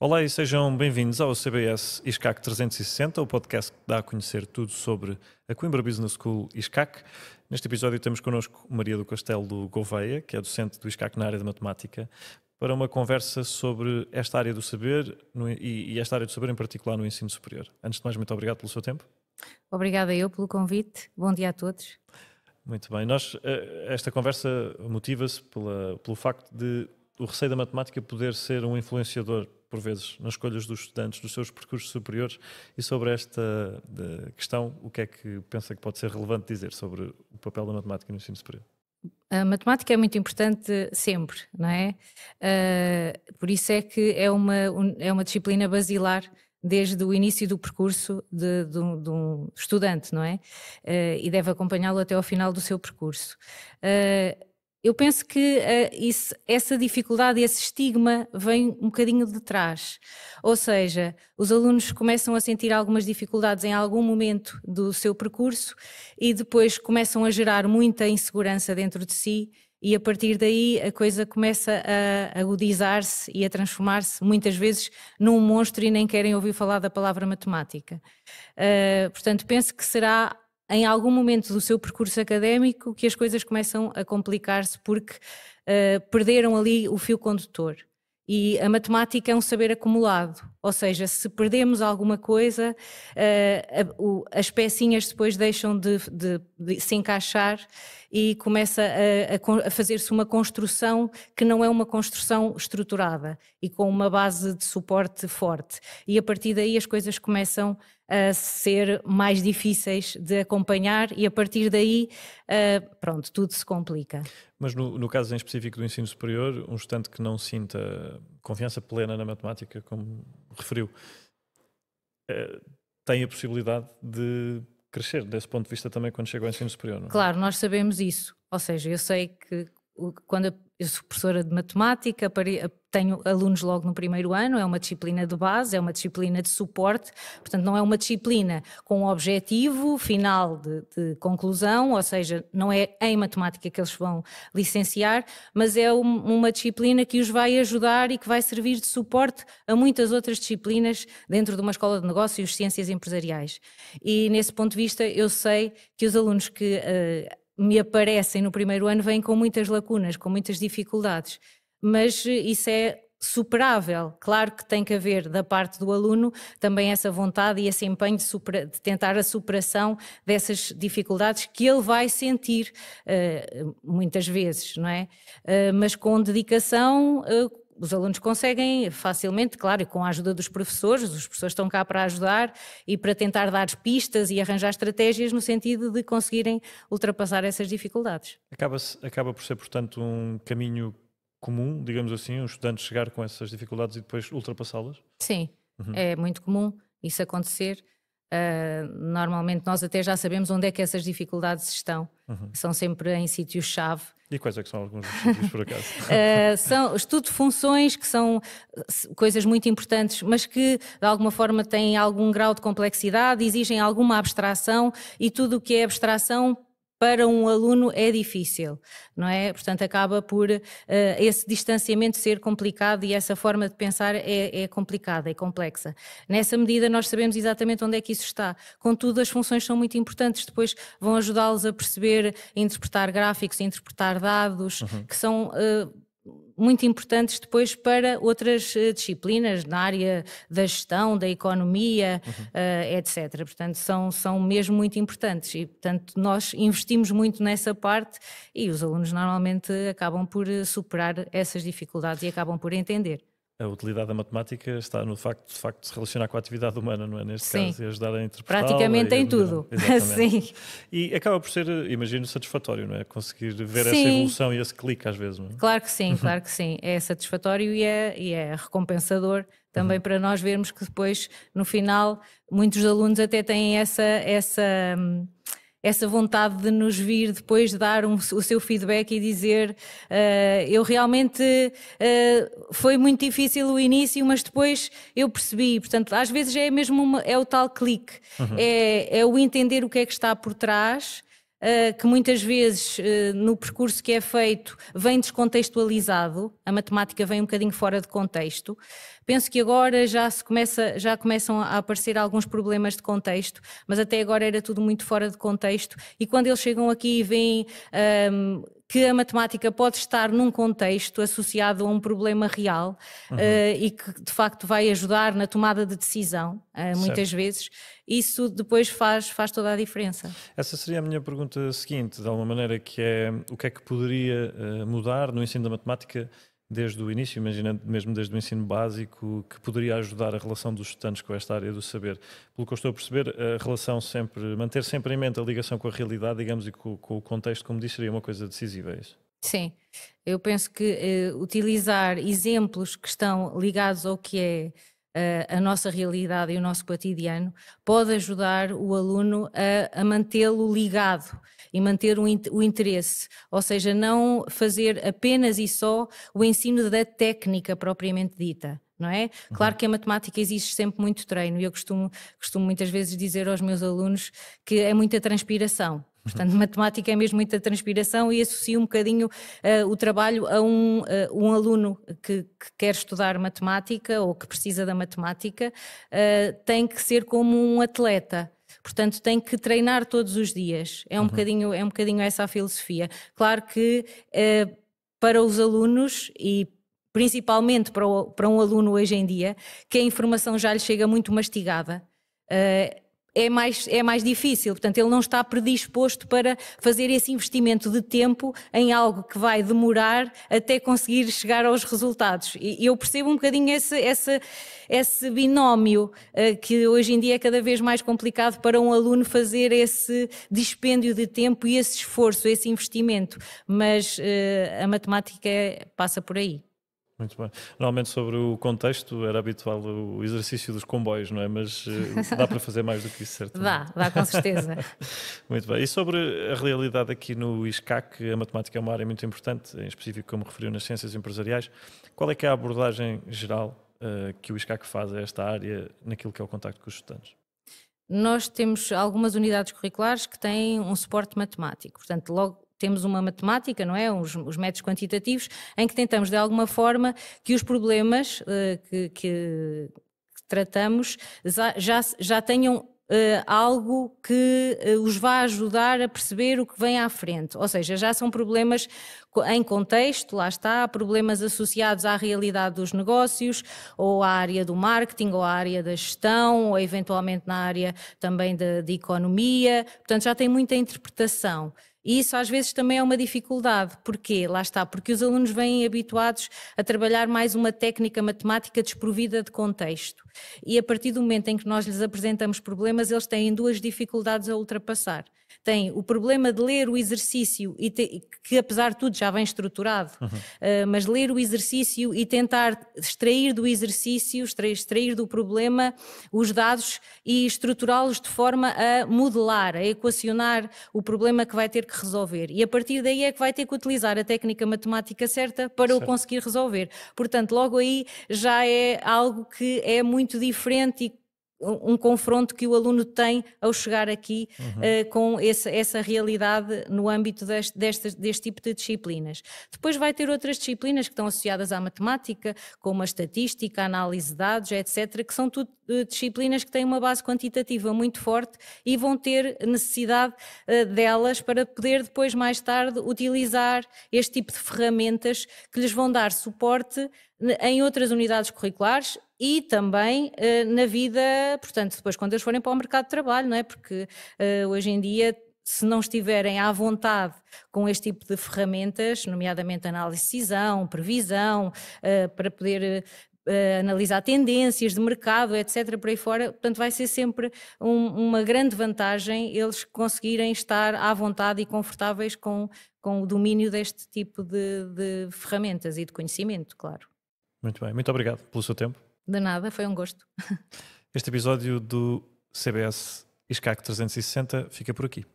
Olá e sejam bem-vindos ao CBS ISCAC 360, o podcast que dá a conhecer tudo sobre a Coimbra Business School ISCAC. Neste episódio temos connosco Maria do Castelo Gouveia, que é docente do ISCAC na área de matemática, para uma conversa sobre esta área do saber e esta área do saber em particular no ensino superior. Antes de mais, muito obrigado pelo seu tempo. Obrigada eu pelo convite. Bom dia a todos. Muito bem. Esta conversa motiva-se pelo facto de o receio da matemática poder ser um influenciador, por vezes, nas escolhas dos estudantes, dos seus percursos superiores. E sobre esta questão, o que é que pensa que pode ser relevante dizer sobre o papel da matemática no ensino superior? A matemática é muito importante sempre, não é? Por isso é que é uma disciplina basilar desde o início do percurso de um estudante, não é? E deve acompanhá-lo até ao final do seu percurso. Eu penso que essa dificuldade, esse estigma vem um bocadinho de trás, ou seja, os alunos começam a sentir algumas dificuldades em algum momento do seu percurso e depois começam a gerar muita insegurança dentro de si e a partir daí a coisa começa a agudizar-se e a transformar-se muitas vezes num monstro e nem querem ouvir falar da palavra matemática. Portanto, penso que será em algum momento do seu percurso académico que as coisas começam a complicar-se porque perderam ali o fio condutor. E a matemática é um saber acumulado, ou seja, se perdemos alguma coisa, as pecinhas depois deixam de se encaixar e começa a fazer-se uma construção que não é uma construção estruturada e com uma base de suporte forte. E a partir daí as coisas começam a ser mais difíceis de acompanhar e a partir daí, pronto, tudo se complica. Mas no caso em específico do ensino superior, um estudante que não sinta confiança plena na matemática, como referiu, tem a possibilidade de crescer desse ponto de vista também quando chega ao ensino superior, não é? Claro, nós sabemos isso, ou seja, eu sei que quando eu sou professora de matemática, tenho alunos logo no primeiro ano, é uma disciplina de base, é uma disciplina de suporte, portanto não é uma disciplina com um objetivo final de conclusão, ou seja, não é em matemática que eles vão licenciar, mas é uma disciplina que os vai ajudar e que vai servir de suporte a muitas outras disciplinas dentro de uma escola de negócios, ciências empresariais. E nesse ponto de vista eu sei que os alunos que me aparecem no primeiro ano vêm com muitas lacunas, com muitas dificuldades, mas isso é superável. Claro que tem que haver da parte do aluno também essa vontade e esse empenho de tentar a superação dessas dificuldades que ele vai sentir muitas vezes, não é? Mas com dedicação os alunos conseguem facilmente, claro, e com a ajuda dos professores, os professores estão cá para ajudar e para tentar dar pistas e arranjar estratégias no sentido de conseguirem ultrapassar essas dificuldades. Acaba por ser, portanto, um caminho comum, digamos assim, um estudante chegar com essas dificuldades e depois ultrapassá-las? Sim, é muito comum isso acontecer. Normalmente nós até já sabemos onde é que essas dificuldades estão. São sempre em sítios-chave. E quais é que são alguns dos sítios, por acaso? São estudo de funções, que são coisas muito importantes, mas que de alguma forma têm algum grau de complexidade, exigem alguma abstração e tudo o que é abstração para um aluno é difícil, não é? Portanto, acaba por esse distanciamento ser complicado e essa forma de pensar é complicada, é complexa. Nessa medida nós sabemos exatamente onde é que isso está. Contudo, as funções são muito importantes, depois vão ajudá-los a perceber, a interpretar gráficos, a interpretar dados, que são muito importantes depois para outras disciplinas na área da gestão, da economia, etc. Portanto, são mesmo muito importantes e, portanto, nós investimos muito nessa parte e os alunos normalmente acabam por superar essas dificuldades e acabam por entender. A utilidade da matemática está no facto de se relacionar com a atividade humana, não é? Neste Sim. caso, e ajudar a interpretá-la. Praticamente em tudo. Exatamente. Sim. E acaba por ser, imagino, satisfatório, não é? Conseguir ver essa Sim. evolução e esse clique às vezes, não é? Claro que sim, claro que sim. É satisfatório e é recompensador também para nós vermos que depois, no final, muitos alunos até têm essa vontade de nos vir depois dar o seu feedback e dizer eu realmente foi muito difícil o início, mas depois eu percebi. Portanto, às vezes é mesmo é o tal clique, é o entender o que é que está por trás que muitas vezes no percurso que é feito vem descontextualizado, a matemática vem um bocadinho fora de contexto. Penso que agora já começam a aparecer alguns problemas de contexto, mas até agora era tudo muito fora de contexto, e quando eles chegam aqui e veem que a matemática pode estar num contexto associado a um problema real, e que de facto vai ajudar na tomada de decisão, muitas vezes, isso depois faz toda a diferença. Essa seria a minha pergunta seguinte, de alguma maneira, que é o que é que poderia mudar no ensino da matemática desde o início, imaginando mesmo desde o ensino básico, que poderia ajudar a relação dos estudantes com esta área do saber. Pelo que eu estou a perceber, a relação manter sempre em mente a ligação com a realidade, digamos, e com o contexto, como disse, seria uma coisa decisiva, é isso? Sim, eu penso que utilizar exemplos que estão ligados ao que é a nossa realidade e o nosso cotidiano pode ajudar o aluno a mantê-lo ligado e manter o interesse, ou seja, não fazer apenas e só o ensino da técnica propriamente dita. Não é? Claro que a matemática exige sempre muito treino, e eu costumo muitas vezes dizer aos meus alunos que é muita transpiração. Portanto, matemática é mesmo muita transpiração, e associo um bocadinho o trabalho a um aluno que quer estudar matemática ou que precisa da matemática, tem que ser como um atleta. Portanto, tem que treinar todos os dias. É um bocadinho essa a filosofia. Claro que para os alunos e principalmente para um aluno hoje em dia, que a informação já lhe chega muito mastigada, é mais difícil, portanto ele não está predisposto para fazer esse investimento de tempo em algo que vai demorar até conseguir chegar aos resultados. E eu percebo um bocadinho esse binómio, que hoje em dia é cada vez mais complicado para um aluno fazer esse dispêndio de tempo e esse esforço, esse investimento, mas a matemática passa por aí. Muito bem. Normalmente sobre o contexto era habitual o exercício dos comboios, não é? Mas dá para fazer mais do que isso, certo? Dá com certeza. Muito bem. E sobre a realidade aqui no ISCAC, a matemática é uma área muito importante, em específico como referiu nas ciências empresariais. Qual é que é a abordagem geral que o ISCAC faz a esta área naquilo que é o contacto com os estudantes? Nós temos algumas unidades curriculares que têm um suporte matemático, portanto logo temos uma matemática, não é? Os métodos quantitativos, em que tentamos de alguma forma que os problemas que tratamos já tenham algo que os vá ajudar a perceber o que vem à frente, ou seja, já são problemas em contexto, lá está, problemas associados à realidade dos negócios, ou à área do marketing, ou à área da gestão, ou eventualmente na área também de economia, portanto já tem muita interpretação. E isso às vezes também é uma dificuldade. Porquê? Lá está, porque os alunos vêm habituados a trabalhar mais uma técnica matemática desprovida de contexto. E a partir do momento em que nós lhes apresentamos problemas, eles têm duas dificuldades a ultrapassar. Tem o problema de ler o exercício, que apesar de tudo já vem estruturado, mas ler o exercício e tentar extrair do exercício, extrair do problema os dados e estruturá-los de forma a modelar, a equacionar o problema que vai ter que resolver. E a partir daí é que vai ter que utilizar a técnica matemática certa para o conseguir resolver. Portanto, logo aí já é algo que é muito diferente e um confronto que o aluno tem ao chegar aqui com essa realidade no âmbito deste tipo de disciplinas. Depois vai ter outras disciplinas que estão associadas à matemática, como a estatística, a análise de dados, etc., que são tudo disciplinas que têm uma base quantitativa muito forte e vão ter necessidade delas para poder depois, mais tarde, utilizar este tipo de ferramentas que lhes vão dar suporte em outras unidades curriculares e também na vida, portanto, depois quando eles forem para o mercado de trabalho, não é? Porque hoje em dia, se não estiverem à vontade com este tipo de ferramentas, nomeadamente análise de decisão, previsão, para poder analisar tendências de mercado, etc., por aí fora, portanto vai ser sempre uma grande vantagem eles conseguirem estar à vontade e confortáveis com o domínio deste tipo de ferramentas e de conhecimento, claro. Muito bem, muito obrigado pelo seu tempo. De nada, foi um gosto. Este episódio do CBS ISCAC 360 fica por aqui.